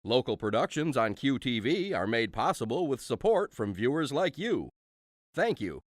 Local productions on QTV are made possible with support from viewers like you. Thank you.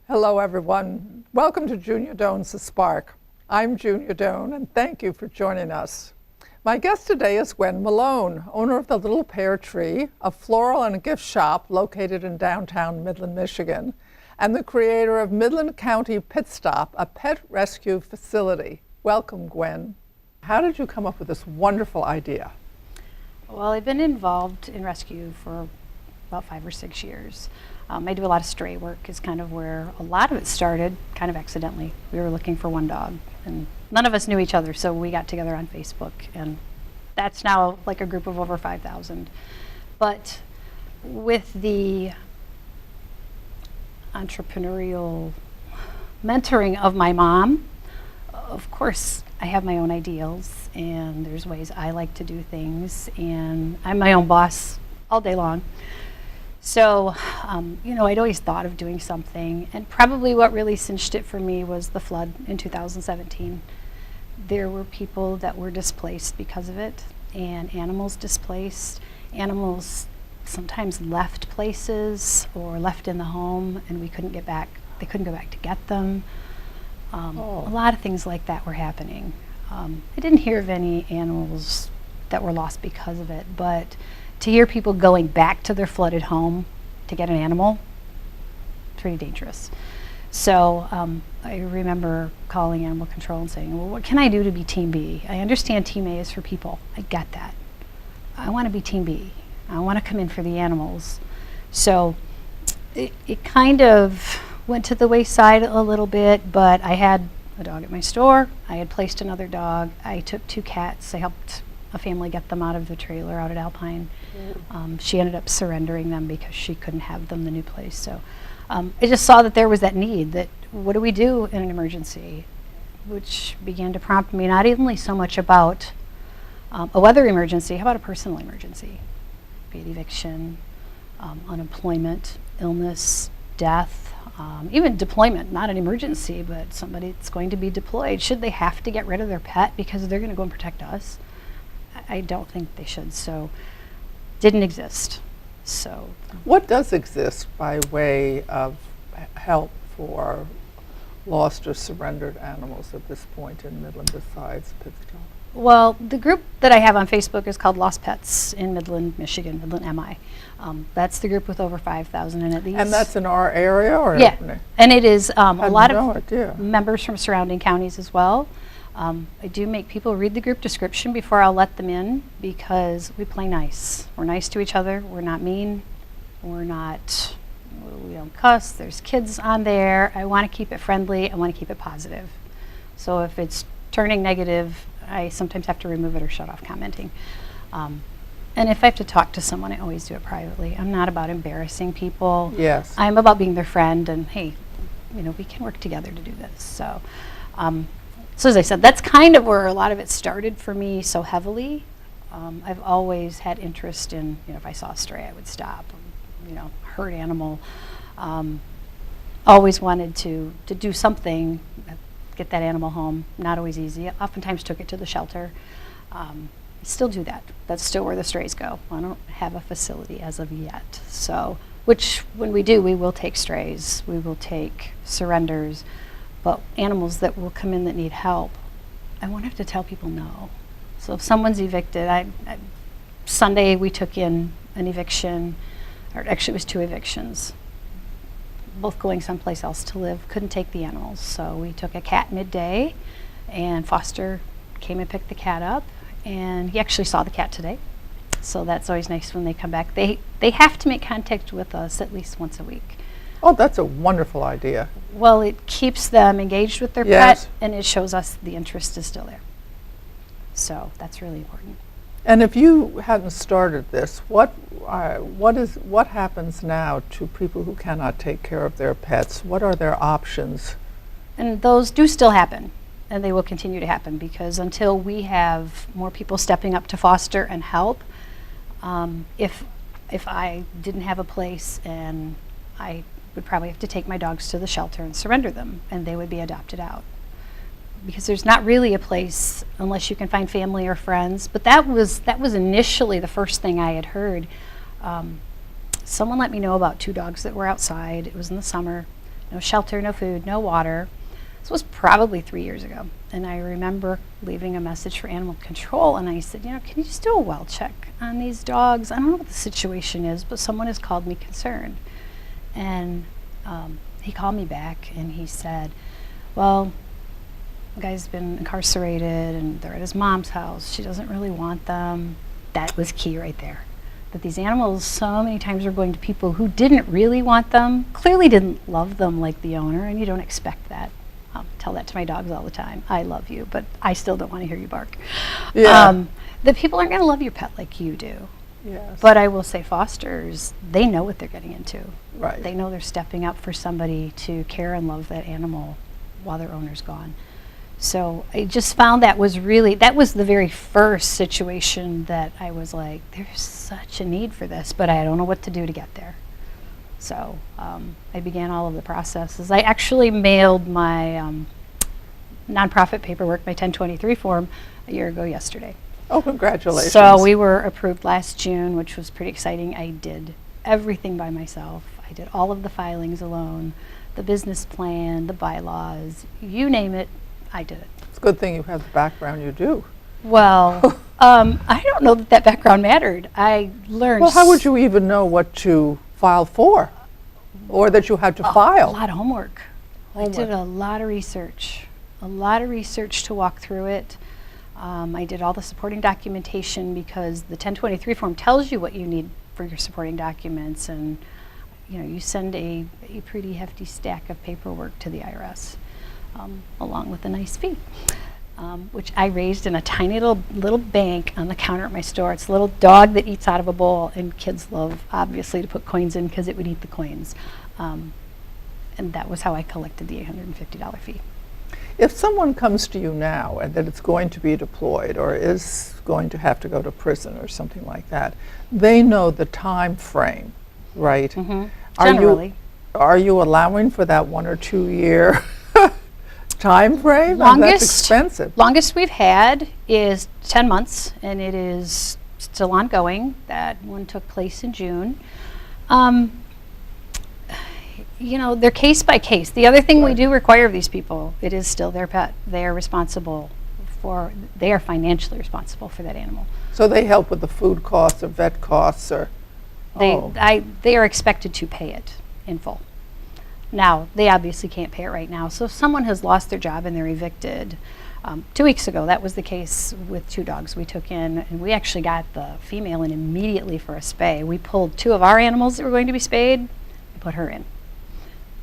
Hello everyone. Welcome to Junia Doan's The Spark. I'm Junia Doan and thank you for joining us. My guest today is Gwen Malone, owner of the Lil Pear Tree, a floral and gift shop located in downtown Midland, Michigan, and the creator of Midland County Pit Stop, a pet rescue facility. Welcome, Gwen. How did you come up with this wonderful idea? Well, I've been involved in rescue for about 5 or 6 years. I do a lot of stray work is kind of where a lot of it started, kind of accidentally. We were looking for one dog, and none of us knew each other, so we got together on Facebook, and that's now like a group of over 5,000. But with the entrepreneurial mentoring of my mom, of course, I have my own ideals, and there's ways I like to do things, and I'm my own boss all day long. So, I'd always thought of doing something, and probably what really cinched it for me was the flood in 2017. There were people that were displaced because of it, and animals displaced. Animals sometimes left places or left in the home, and we couldn't get back. They couldn't go back to get them. A lot of things like that were happening. I didn't hear of any animals that were lost because of it, but to hear people going back to their flooded home to get an animal, pretty dangerous. So I remember calling animal control and saying, well, what can I do to be Team B? I understand Team A is for people. I get that. I want to be Team B. I want to come in for the animals. So it kind of went to the wayside a little bit, but I had a dog at my store. I had placed another dog. I took 2 cats. I helped a family get them out of the trailer out at Alpine. She ended up surrendering them because she couldn't have them in the new place. So I just saw that there was that need, that what do we do in an emergency, which began to prompt me not only so much about a weather emergency, how about a personal emergency, be it eviction, unemployment, illness, death, even deployment, not an emergency, but somebody that's going to be deployed. Should they have to get rid of their pet because they're going to go and protect us? I don't think they should, so didn't exist. So what does exist by way of help for lost or surrendered animals at this point in Midland besides Pit Stop? Well, the group that I have on Facebook is called Lost Pets in Midland, Michigan, Midland MI. That's the group with over 5,000 in it. And that's in our area? Or yeah, and it is a lot of idea. Members from surrounding counties as well. I do make people read the group description before I'll let them in, because we play nice. We're nice to each other. We're not mean. We don't cuss. There's kids on there. I want to keep it friendly. I want to keep it positive. So if it's turning negative, I sometimes have to remove it or shut off commenting. And if I have to talk to someone, I always do it privately. I'm not about embarrassing people. Yes. I'm about being their friend, and hey, we can work together to do this. So. So as I said, that's kind of where a lot of it started for me so heavily. I've always had interest in, if I saw a stray, I would stop, hurt animal. Always wanted to do something, get that animal home. Not always easy. Oftentimes took it to the shelter. Still do that. That's still where the strays go. I don't have a facility as of yet. So, which when we do, we will take strays. We will take surrenders. But animals that will come in that need help, I won't have to tell people no. So if someone's evicted, Sunday we took in an eviction, or actually it was 2 evictions, both going someplace else to live, couldn't take the animals. So we took a cat midday, and Foster came and picked the cat up, and he actually saw the cat today. So that's always nice when they come back. They have to make contact with us at least once a week. Oh, that's a wonderful idea. Well, it keeps them engaged with their Yes. pet, and it shows us the interest is still there. So that's really important. And if you hadn't started this, what happens now to people who cannot take care of their pets? What are their options? And those do still happen, and they will continue to happen, because until we have more people stepping up to foster and help, if I didn't have a place, and I would probably have to take my dogs to the shelter and surrender them, and they would be adopted out. Because there's not really a place unless you can find family or friends. But that was initially the first thing I had heard. Someone let me know about 2 dogs that were outside. It was in the summer. No shelter, no food, no water. This was probably 3 years ago. And I remember leaving a message for animal control, and I said, can you just do a well check on these dogs? I don't know what the situation is, but someone has called me concerned. And he called me back, and he said, well, the guy's been incarcerated, and they're at his mom's house. She doesn't really want them. That was key right there. That these animals so many times are going to people who didn't really want them, clearly didn't love them like the owner, and you don't expect that. I'll tell that to my dogs all the time. I love you, but I still don't want to hear you bark. Yeah. The people aren't going to love your pet like you do. Yes. But I will say fosters, they know what they're getting into. Right. They know they're stepping up for somebody to care and love that animal while their owner's gone. So I just found that was the very first situation that I was like, there's such a need for this, but I don't know what to do to get there. So I began all of the processes. I actually mailed my nonprofit paperwork, my 1023 form, a year ago yesterday. Oh, congratulations. So we were approved last June, which was pretty exciting. I did everything by myself. I did all of the filings alone, the business plan, the bylaws, you name it. I did it. It's a good thing you have the background you do. Well, I don't know that background mattered. I learned. Well, how would you even know what to file for, or that you had to file? A lot of homework. I did a lot of research. To walk through it. I did all the supporting documentation, because the 1023 form tells you what you need for your supporting documents, and you send a pretty hefty stack of paperwork to the IRS. Along with a nice fee, which I raised in a tiny little bank on the counter at my store. It's a little dog that eats out of a bowl, and kids love, obviously, to put coins in because it would eat the coins. And that was how I collected the $850 fee. If someone comes to you now and that it's going to be deployed or is going to have to go to prison or something like that, they know the time frame, right? Mm-hmm. Generally. Are you allowing for that 1 or 2 year time frame? That's expensive. Longest we've had is 10 months, and it is still ongoing. That one took place in June. They're case by case. The other thing we do require of these people, it is still their pet. They are financially responsible for that animal. So they help with the food costs or vet costs, or? They are expected to pay it in full. Now, they obviously can't pay it right now. So if someone has lost their job and they're evicted, 2 weeks ago, that was the case with 2 dogs we took in, and we actually got the female in immediately for a spay. We pulled 2 of our animals that were going to be spayed and put her in.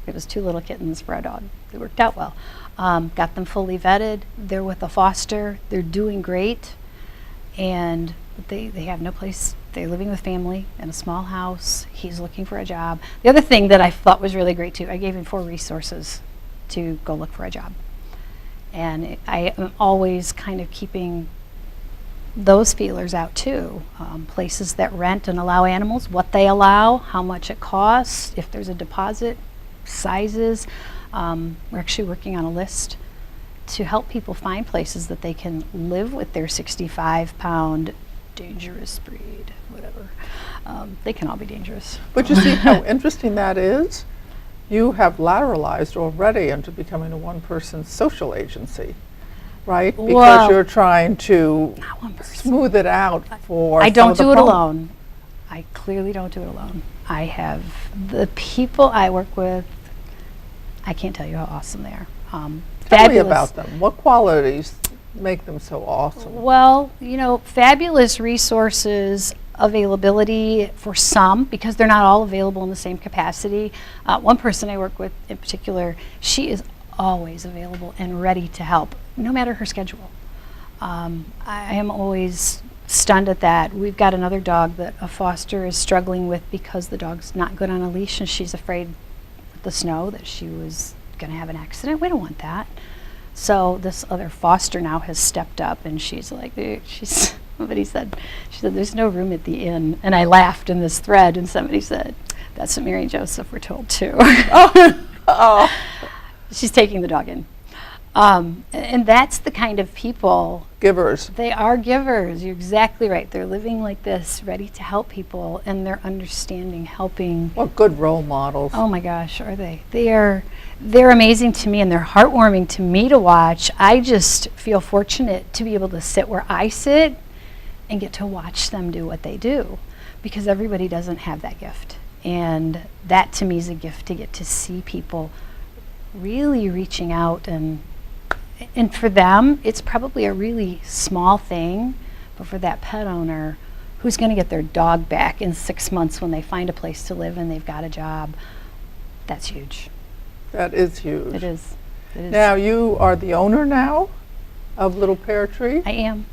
It was 2 little kittens for a dog. It worked out well. Got them fully vetted. They're with a foster. They're doing great, and they have no place. They're living with family in a small house. He's looking for a job. The other thing that I thought was really great too, I gave him 4 resources to go look for a job. And I am always kind of keeping those feelers out too. Places that rent and allow animals, what they allow, how much it costs, if there's a deposit, sizes. We're actually working on a list to help people find places that they can live with their 65-pound dangerous breed, whatever. They can all be dangerous. But you see how interesting that is? You have lateralized already into becoming a one-person social agency, right? Because you're trying to smooth it out for I don't do it alone. I clearly don't do it alone. I have the people I work with, I can't tell you how awesome they are. Tell me about them. What qualities make them so awesome? Well, fabulous resources, availability for some, because they're not all available in the same capacity. One person I work with in particular, she is always available and ready to help, no matter her schedule. I am always stunned at that. We've got another dog that a foster is struggling with because the dog's not good on a leash and she's afraid with the snow that she was going to have an accident. We don't want that. So this other foster now has stepped up, and she's like, somebody said, she said, there's no room at the inn. And I laughed in this thread, and somebody said, that's what Mary and Joseph were told too. Oh. She's taking the dog in. And that's the kind of people. Givers. They are givers. You're exactly right. They're living like this, ready to help people, and they're understanding, helping. What good role models. Oh my gosh, are they? They're amazing to me, and they're heartwarming to me to watch. I just feel fortunate to be able to sit where I sit and get to watch them do what they do, because everybody doesn't have that gift. And that to me is a gift, to get to see people really reaching out, and for them it's probably a really small thing, but for that pet owner who's going to get their dog back in 6 months when they find a place to live and they've got a job, that's huge. That is huge. It is. It is. Now, you are the owner now of Lil Pear Tree? I am.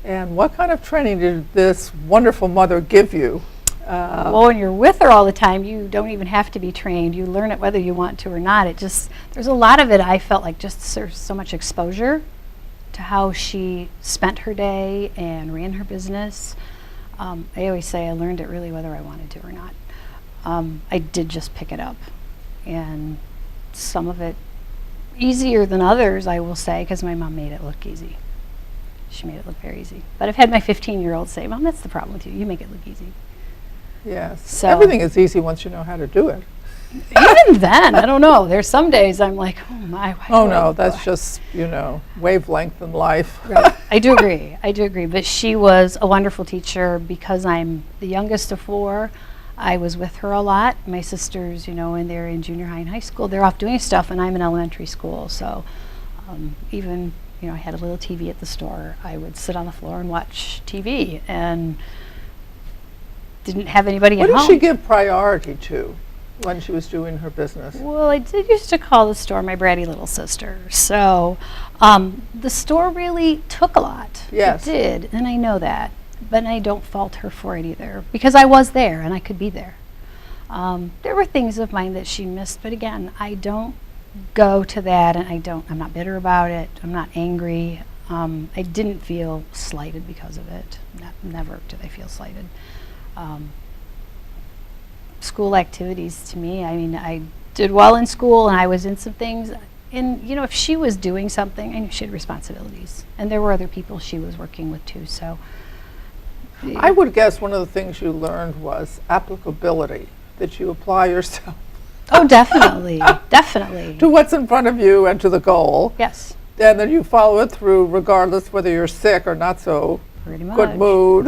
And what kind of training did this wonderful mother give you? Well, when you're with her all the time, you don't even have to be trained. You learn it whether you want to or not. There's a lot of it I felt like just so much exposure to how she spent her day and ran her business. I always say I learned it really whether I wanted to or not. I did just pick it up. And some of it easier than others, I will say, because my mom made it look easy. She made it look very easy. But I've had my 15-year-old say, Mom, that's the problem with you. You make it look easy. Yes. So everything is easy once you know how to do it. Even then, I don't know. There's some days I'm like, oh my. Oh no, that's just, wavelength in life. Right. I do agree. But she was a wonderful teacher. Because I'm the youngest of 4, I was with her a lot. My sisters, when they're in junior high and high school, they're off doing stuff, and I'm in elementary school. So even, I had a little TV at the store. I would sit on the floor and watch TV, and didn't have anybody at home. What did she give priority to when she was doing her business? Well, I did used to call the store my bratty little sister. So the store really took a lot. Yes. It did, and I know that. But I don't fault her for it either, because I was there and I could be there. There were things of mine that she missed, but again, I don't go to that, and I'm not bitter about it. I'm not angry. I didn't feel slighted because of it. Never did I feel slighted. School activities to me, I did well in school, and I was in some things. And, if she was doing something, I knew she had responsibilities. And there were other people she was working with too, so. I would guess one of the things you learned was applicability, that you apply yourself. Oh, definitely, definitely. To what's in front of you and to the goal. Yes. And then you follow it through regardless whether you're sick or not so Pretty much. good mood,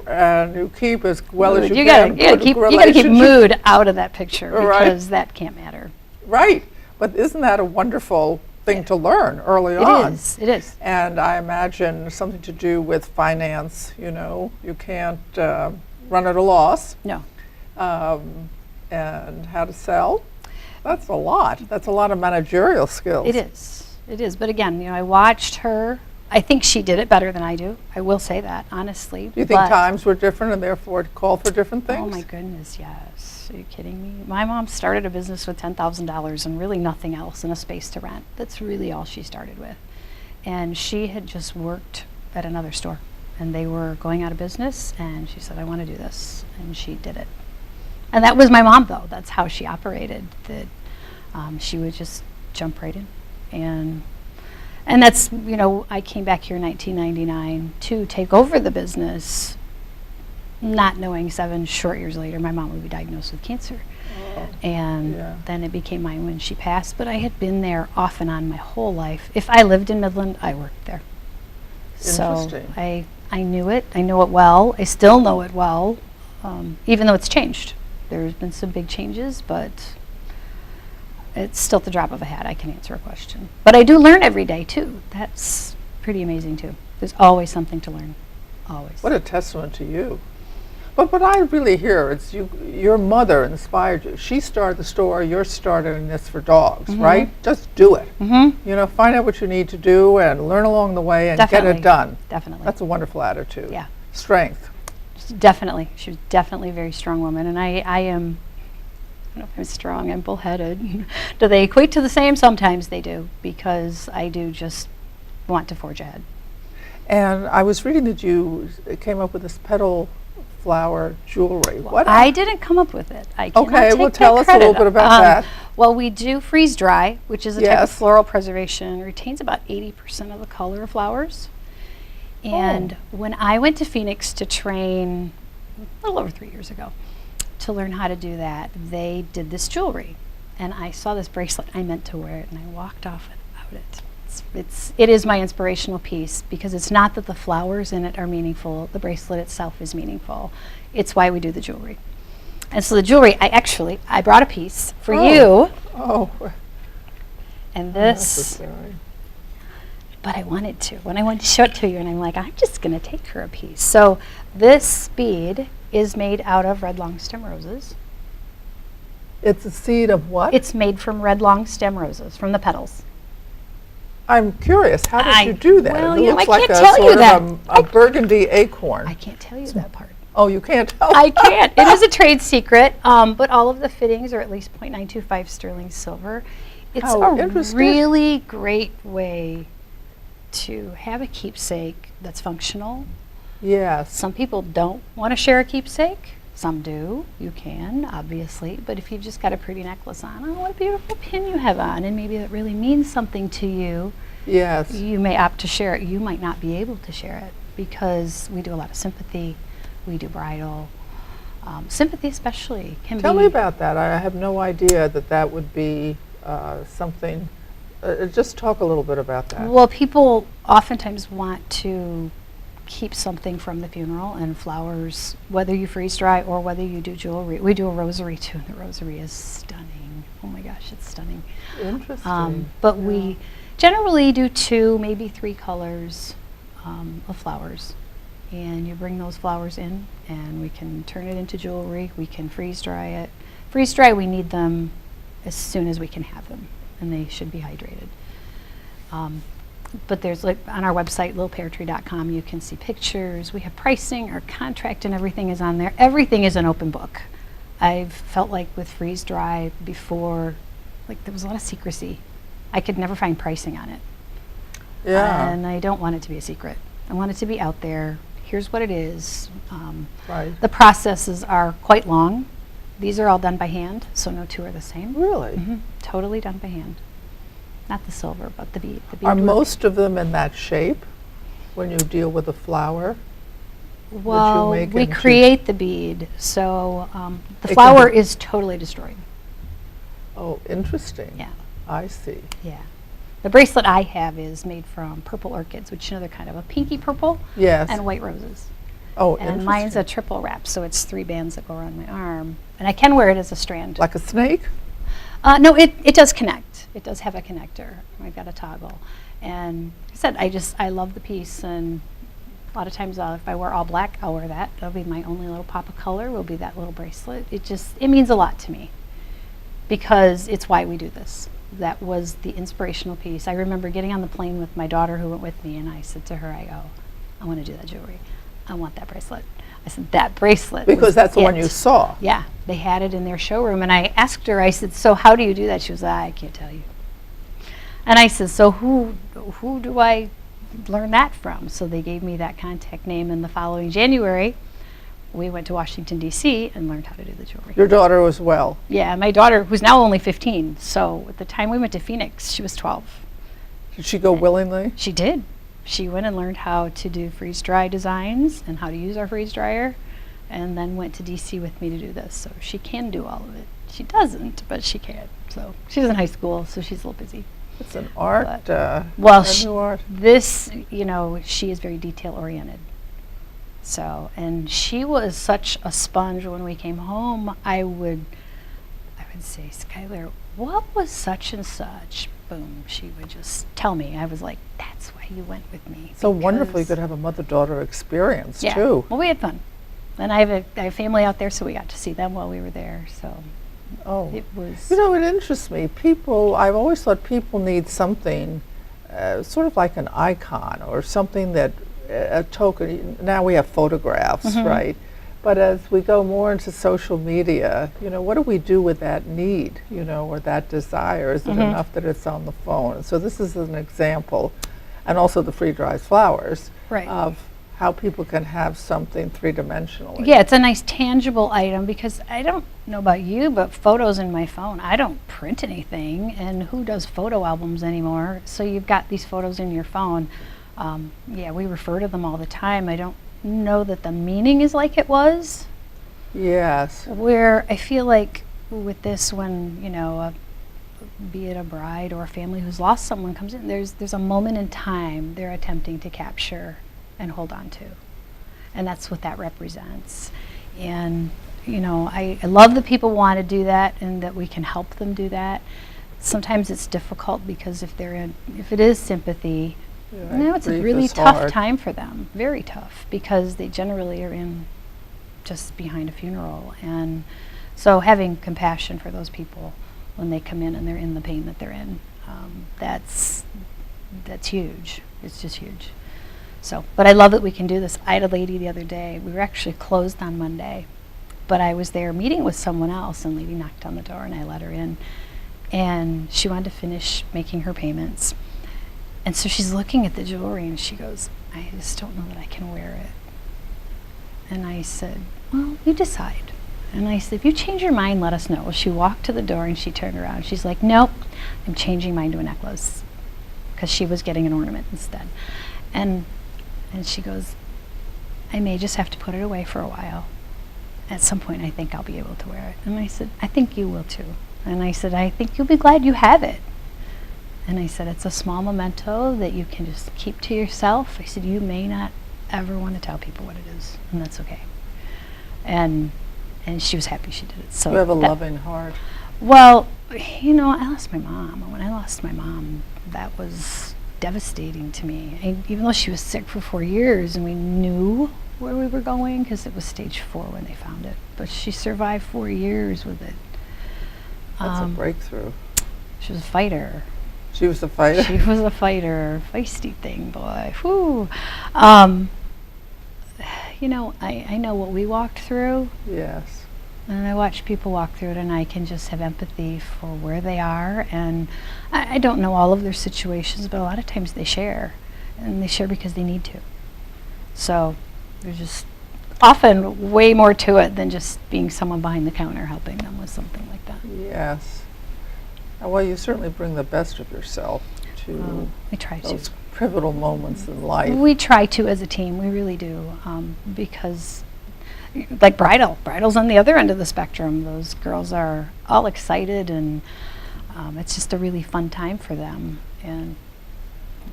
and you keep as well as you You can. gotta keep mood out of that picture, because that can't matter. Right. But isn't that a wonderful thing to learn early on? It is. And I imagine something to do with finance. You can't run at a loss. No. And how to sell. That's a lot. That's a lot of managerial skills. It is. But again, I watched her. I think she did it better than I do. I will say that, honestly. Do you think times were different and therefore it called for different things? Oh my goodness, yes. Are you kidding me? My mom started a business with $10,000 and really nothing else, and a space to rent. That's really all she started with. And she had just worked at another store, and they were going out of business, and she said, I want to do this, and she did it. And that was my mom, though. That's how she operated. That she would just jump right in. And that's, I came back here in 1999 to take over the business, not knowing 7 short years later my mom would be diagnosed with cancer. Oh, and then it became mine when she passed. But I had been there off and on my whole life. If I lived in Midland, I worked there. So I knew it. I know it well. I still know it well, even though it's changed. There's been some big changes, but it's still at the drop of a hat. I can answer a question. But I do learn every day, too. That's pretty amazing, too. There's always something to learn. Always. What a testament to you. But what I really hear is your mother inspired you. She started the store, you're starting this for dogs, right? Just do it. You know, find out what you need to do and learn along the way and get it done. Definitely. That's a wonderful attitude. Yeah. Strength. Definitely. She was definitely a very strong woman. And I am, I don't know if I'm strong, I'm bullheaded. Do they equate to the same? Sometimes they do, because I do just want to forge ahead. And I was reading that you came up with this petal flower jewelry. Well, What? I didn't come up with it. I cannot Okay, take well, that tell us a little credit. bit about that. Well, we do freeze dry, which is a type of Yes. floral preservation. It retains about 80% of the color of flowers. And when I went to Phoenix to train a little over 3 years ago to learn how to do that, they did this jewelry. And I saw this bracelet. I meant to wear it, and I walked off without it. It is my inspirational piece, because it's not that the flowers in it are meaningful. The bracelet itself is meaningful. It's why we do the jewelry. And so the jewelry, I brought a piece for you. Oh, And this, necessary. but I wanted to. When I wanted to show it to you, and I'm like, I'm just going to take her a piece. So this bead is made out of red long stem roses. It's a seed of what? It's made from red long stem roses, from the petals. I'm curious, how did you do that? well, It you know, looks I like can't a tell you sort that. of a burgundy acorn. I can't tell you that part. Oh, you can't tell? I can't. It is a trade secret, but all of the fittings are at least 0.925 sterling silver. It's How a interesting. really great way to have a keepsake that's functional. Yes. Some people don't want to share a keepsake. Some do. You can, obviously. But if you've just got a pretty necklace on, oh, what a beautiful pin you have on, and maybe that really means something to you, Yes. you may opt to share it. You might not be able to share it, because we do a lot of sympathy. We do bridal. Sympathy especially can Tell be... me about that. I have no idea that that would be something. Just talk a little bit about that. Well, people oftentimes want to keep something from the funeral, and flowers, whether you freeze dry or whether you do jewelry. We do a rosary too, and the rosary is stunning. Oh my gosh, it's stunning. Interesting. But we generally do 2, maybe 3 colors of flowers. And you bring those flowers in, and we can turn it into jewelry. We can freeze dry it. Freeze dry, we need them as soon as we can have them, and they should be hydrated. But there's, like, on our website, lilpeartree.com, you can see pictures. We have pricing, our contract, and everything is on there. Everything is an open book. I've felt like with freeze dry before, like, there was a lot of secrecy. I could never find pricing on it. Yeah. And I don't want it to be a secret. I want it to be out there. Here's what it is. Right. The processes are quite long. These are all done by hand, so no 2 are the same. Really? Totally done by hand. Not the silver, but the bead. Are work. most of them in that shape when you deal with a flower? Well, make we into- create the bead, so the It can flower be- is totally destroyed. Oh, interesting. Yeah, I see. yeah. The bracelet I have is made from purple orchids, which, you know, they're kind of a pinky purple, Yes. and white roses. Oh, And interesting. mine's a triple wrap, so it's 3 bands that go around my arm. And I can wear it as a strand. Like a snake? No, it does connect. It does have a connector. I've got a toggle. And like I said, I love the piece, and a lot of times if I wear all black, I'll wear that. That'll be my only little pop of color, will be that little bracelet. It means a lot to me, because it's why we do this. That was the inspirational piece. I remember getting on the plane with my daughter who went with me, and I said to her, I want to do that jewelry. I want that bracelet. I said, that bracelet. Because was that's the one it. you saw. Yeah, they had it in their showroom, and I asked her, I said, so how do you do that? She was, I can't tell you. And I said, so who do I learn that from? So they gave me that contact name, and the following January, we went to Washington, D.C. and learned how to do the jewelry. Your daughter as well. Yeah, my daughter, who's now only 15, so at the time we went to Phoenix, she was 12. Did she go willingly? She did. She went and learned how to do freeze-dry designs and how to use our freeze dryer, and then went to DC with me to do this. So she can do all of it. She doesn't, but she can. So she's in high school, so she's a little busy. It's an art. Well, a new art. this, you know, she is very detail-oriented. So, and she was such a sponge when we came home. I would say, Skylar, what was such and such? Boom, she would just tell me. I was like, that's why you went with me. So wonderful you because- could have a mother-daughter experience yeah. too. Well, we had fun. And I have family out there, so we got to see them while we were there. So Oh, it was. you know, it interests me. I've always thought people need something, sort of like an icon or something that, a token. Now we have photographs, right? But as we go more into social media, you know, what do we do with that need, you know, or that desire? Is it enough that it's on the phone? So this is an example, and also the freeze-dried flowers, Right. of how people can have something three-dimensionally. Yeah, it's a nice tangible item, because I don't know about you, but photos in my phone, I don't print anything, and who does photo albums anymore? So you've got these photos in your phone. Yeah, we refer to them all the time. I don't know that the meaning is like it was, Yes. where I feel like with this, when, you know, be it a bride or a family who's lost someone comes in, there's a moment in time they're attempting to capture and hold on to. And that's what that represents. And, you know, I love that people want to do that and that we can help them do that. Sometimes it's difficult because if it is sympathy, Yeah, you know, it's a grief really is tough hard. time for them, very tough, because they generally are in just behind a funeral. And so having compassion for those people when they come in and they're in the pain that they're in, that's huge. It's just huge. So, but I love that we can do this. I had a lady the other day, we were actually closed on Monday, but I was there meeting with someone else, and the lady knocked on the door and I let her in, and she wanted to finish making her payments. And so she's looking at the jewelry and she goes, I just don't know that I can wear it. And I said, well, you decide. And I said, if you change your mind, let us know. Well, she walked to the door and she turned around. She's like, nope, I'm changing mine to a necklace, because she was getting an ornament instead. And she goes, I may just have to put it away for a while. At some point, I think I'll be able to wear it. And I said, I think you will too. And I said, I think you'll be glad you have it. And I said, it's a small memento that you can just keep to yourself. I said, you may not ever want to tell people what it is, and that's okay. And she was happy she did it. So You have a loving heart. well, you know, I lost my mom. And when I lost my mom, that was devastating to me. Even though she was sick for 4 years and we knew where we were going, because it was stage 4 when they found it. But she survived 4 years with it. That's a breakthrough. She was a fighter. She was a fighter. She was a fighter, feisty thing, boy. Whew. You know, I know what we walked through, Yes. and I watch people walk through it, and I can just have empathy for where they are. And I don't know all of their situations, but a lot of times they share, and they share because they need to. So there's just often way more to it than just being someone behind the counter helping them with something like that. Yes. Well, you certainly bring the best of yourself to We try to. those pivotal moments in life. We try to as a team, we really do, because like Bridal's on the other end of the spectrum. Those girls are all excited, and it's just a really fun time for them. And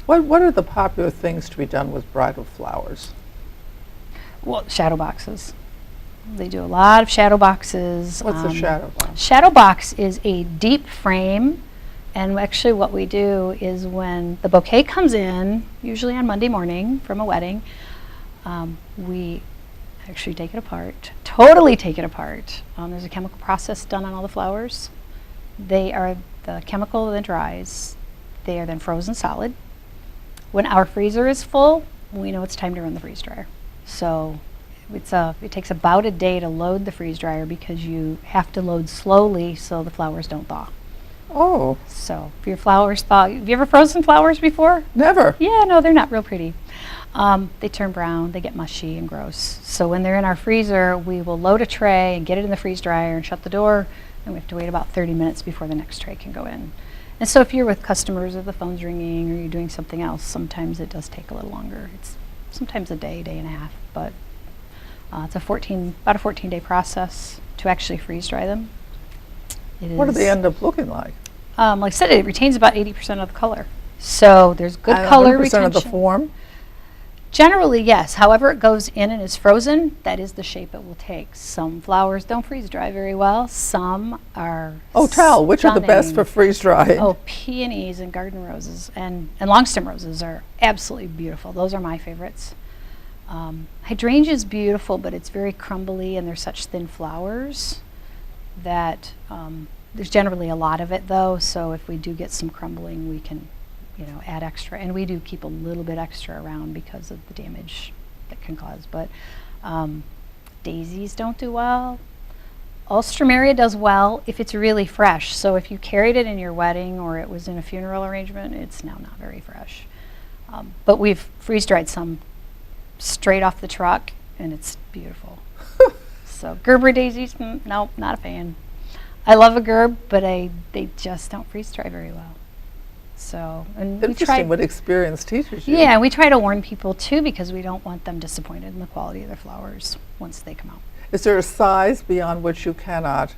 What are the popular things to be done with bridal flowers? well, shadow boxes. They do a lot of shadow boxes. What's a shadow box? Shadow box is a deep frame, and actually what we do is when the bouquet comes in, usually on Monday morning from a wedding, we actually take it apart, totally take it apart. There's a chemical process done on all the flowers. The chemical then dries. They are then frozen solid. When our freezer is full, we know it's time to run the freeze dryer. So it takes about a day to load the freeze dryer, because you have to load slowly so the flowers don't thaw. Oh, So if your flowers thaw, have you ever frozen flowers before? never. Yeah, no, they're not real pretty. They turn brown, they get mushy and gross. So when they're in our freezer, we will load a tray and get it in the freeze dryer and shut the door, and we have to wait about 30 minutes before the next tray can go in. And so if you're with customers or the phone's ringing or you're doing something else, sometimes it does take a little longer. It's sometimes a day, day and a half, but it's about a 14-day process to actually freeze dry them. What do they end up looking like? Like I said, it retains about 80% of the color. So there's good And color 100% retention. of the form? Generally, yes. However it goes in and is frozen, that is the shape it will take. Some flowers don't freeze dry very well. Some are Oh, tell, which are the best for stunning. freeze drying? Oh, peonies and garden roses and long stem roses are absolutely beautiful. Those are my favorites. Hydrangea is beautiful, but it's very crumbly, and there's such thin flowers that there's generally a lot of it, though. So if we do get some crumbling, we can, add extra, and we do keep a little bit extra around because of the damage that can cause. But daisies don't do well. Alstroemeria does well if it's really fresh. So if you carried it in your wedding or it was in a funeral arrangement, it's now not very fresh. But we've freeze-dried some straight off the truck, and it's beautiful. So Gerber daisies, nope, not a fan. I love a gerb, but they just don't freeze-dry very well. So, and Interesting what experience teaches you. Yeah, and we try to warn people too, because we don't want them disappointed in the quality of their flowers once they come out. Is there a size beyond which you cannot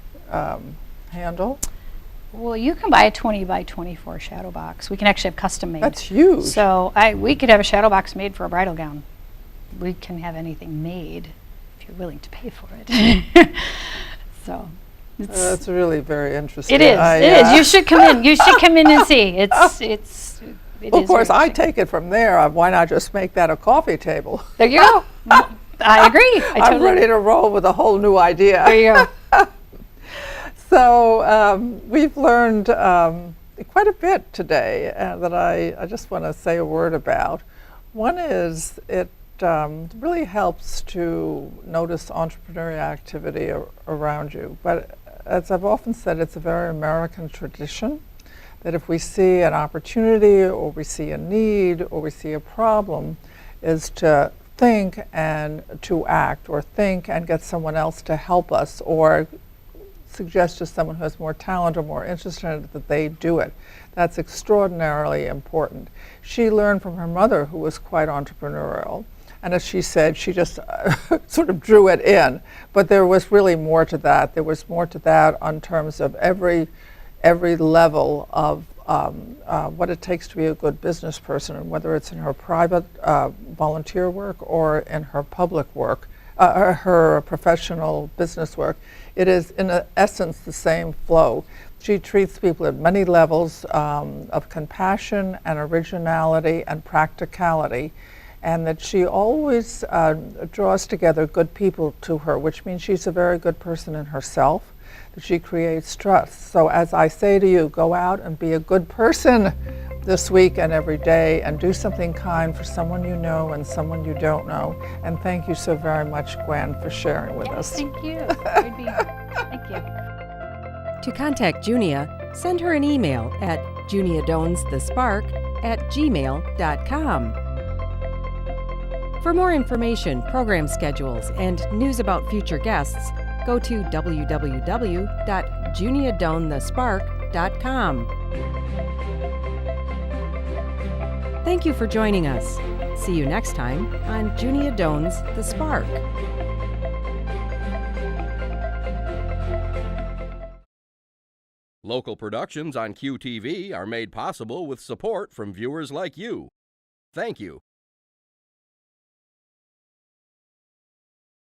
handle? Well, you can buy a 20 by 24 shadow box. We can actually have custom made. That's huge. So we could have a shadow box made for a bridal gown. We can have anything made if you're willing to pay for it. So that's really very interesting. It is. It is. You should come in. You should come in and see. It well, of course, I take it from there. Why not just make that a coffee table? There you go. I agree. I'm ready to roll with a whole new idea. There you go. So we've learned quite a bit today that I just want to say a word about. One is it really helps to notice entrepreneurial activity around you. But as I've often said, it's a very American tradition that if we see an opportunity or we see a need or we see a problem, is to think and to act, or think and get someone else to help us, or suggest to someone who has more talent or more interest in it that they do it. That's extraordinarily important. She learned from her mother, who was quite entrepreneurial, and as she said, she just sort of drew it in. But there was really more to that. There was more to that on terms of every level of what it takes to be a good business person, and whether it's in her private volunteer work or in her public work, her professional business work. It is, in essence, the same flow. She treats people at many levels of compassion and originality and practicality, and that she always draws together good people to her, which means she's a very good person in herself, that she creates trust. So as I say to you, go out and be a good person this week and every day, and do something kind for someone you know and someone you don't know. And thank you so very much, Gwen, for sharing with us. Thank you. Thank you. To contact Junia, send her an email at juniadonesthespark@gmail.com. For more information, program schedules, and news about future guests, go to www.juniadonesthespark.com. Thank you for joining us. See you next time on Junia Doan's The Spark. Local productions on QTV are made possible with support from viewers like you. Thank you.